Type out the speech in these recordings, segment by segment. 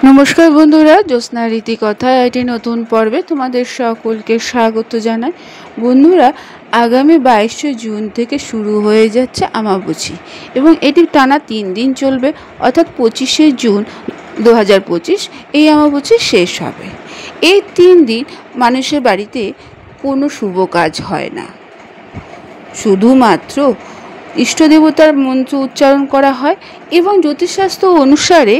নমস্কার বন্ধুরা, জ্যোৎস্না রীতি কথায় এটি নতুন পর্বে তোমাদের সকলকে স্বাগত জানাই। বন্ধুরা, আগামী 22শে জুন থেকে শুরু হয়ে যাচ্ছে আমাবস্যা এবং এটি টানা 3 দিন চলবে, অর্থাৎ 25শে জুন 2025 এই আমাবস্যা শেষ হবে। এই 3 দিন মানুষের বাড়িতে কোনো শুভ কাজ হয় না, শুধুমাত্র ইষ্ট দেবতার মন্ত্র উচ্চারণ করা হয় এবং জ্যোতিষশাস্ত্র অনুসারে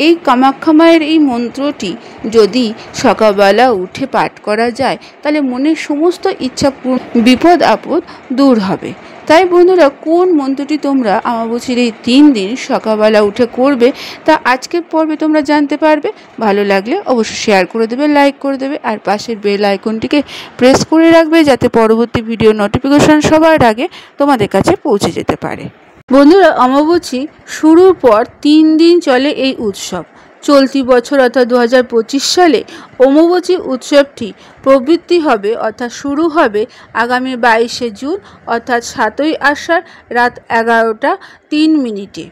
এই কামাখ্যা মায়ের এই মন্ত্রটি যদি সকালবেলা উঠে পাঠ করা যায় তাহলে মনের সমস্ত ইচ্ছা বিপদ আপদ দূর হবে। তাই বন্ধুরা, কোন মন্ত্রটি তোমরা আমাবস্যার এই 3 দিন সকালবেলা উঠে করবে তা আজকের পর্বে তোমরা জানতে পারবে। ভালো লাগলে অবশ্যই শেয়ার করে দেবে, লাইক করে দেবে আর পাশের বেল আইকনটিকে প্রেস করে রাখবে যাতে পরবর্তী ভিডিও নোটিফিকেশন সবার আগে তোমাদের কাছে পৌঁছে যেতে পারে। বন্ধুরা, আমাবস্যা শুরুর পর 3 দিন চলে এই উৎসব। চলতি বছর অর্থাৎ 2025 সালে অমাবস্যা উৎসবটি প্রবৃত্তি হবে অর্থাৎ শুরু হবে আগামী 22শে জুন অর্থাৎ 7ই আষাঢ় রাত 11টা 3 মিনিটে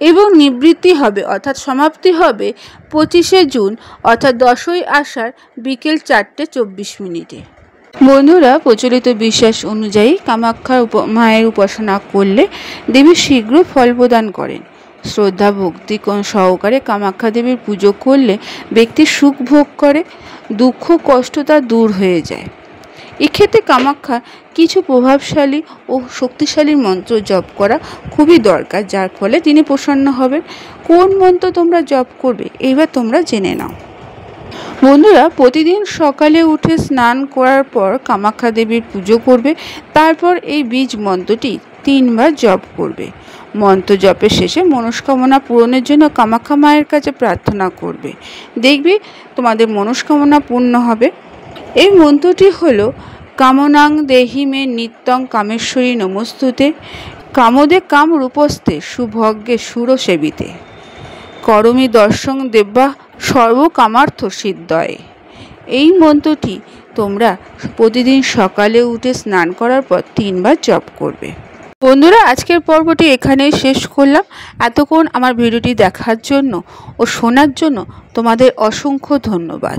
এবং নিবৃত্তি হবে অর্থাৎ সমাপ্তি হবে 25শে জুন অর্থাৎ 10ই আষাঢ় বিকেল 4টে 24 মিনিটে। বন্ধুরা, প্রচলিত বিশ্বাস অনুযায়ী কামাখ্যা মায়ের উপাসনা করলে দেবী শীঘ্র ফল প্রদান করেন। শ্রদ্ধা ভক্তি সহকারে কামাখ্যা দেবীর পুজো করলে ব্যক্তি সুখ ভোগ করে, দুঃখ কষ্ট তার দূর হয়ে যায়। এক্ষেত্রে কামাখ্যা কিছু প্রভাবশালী ও শক্তিশালী মন্ত্র জপ করা খুবই দরকার, যার ফলে তিনি প্রসন্ন হবেন। কোন মন্ত্র তোমরা জপ করবে এইবার তোমরা জেনে নাও। বন্ধুরা, প্রতিদিন সকালে উঠে স্নান করার পর কামাখ্যা দেবীর পুজো করবে, তারপর এই বীজ মন্ত্রটি 3 বার জপ করবে। মন্ত্র জপের শেষে মনস্কামনা পূরণের জন্য কামাখ্যা মায়ের কাছে প্রার্থনা করবে, দেখবে তোমাদের মনস্কামনা পূর্ণ হবে। এই মন্ত্রটি হলো কামনাং দেহি মে নিত্যং কামেশ্বরী নমস্তুতে, কামদে কাম রূপস্তে সুভগ্যে সুর সেবিতে, করমি দর্শন দেব্যা সর্বকামার্থ সিদ্ধয়ে। এই মন্ত্রটি তোমরা প্রতিদিন সকালে উঠে স্নান করার পর 3 বার জপ করবে। বন্ধুরা, আজকের পর্বটি এখানেই শেষ করলাম। এতক্ষণ আমার ভিডিওটি দেখার জন্য ও শোনার জন্য তোমাদের অসংখ্য ধন্যবাদ।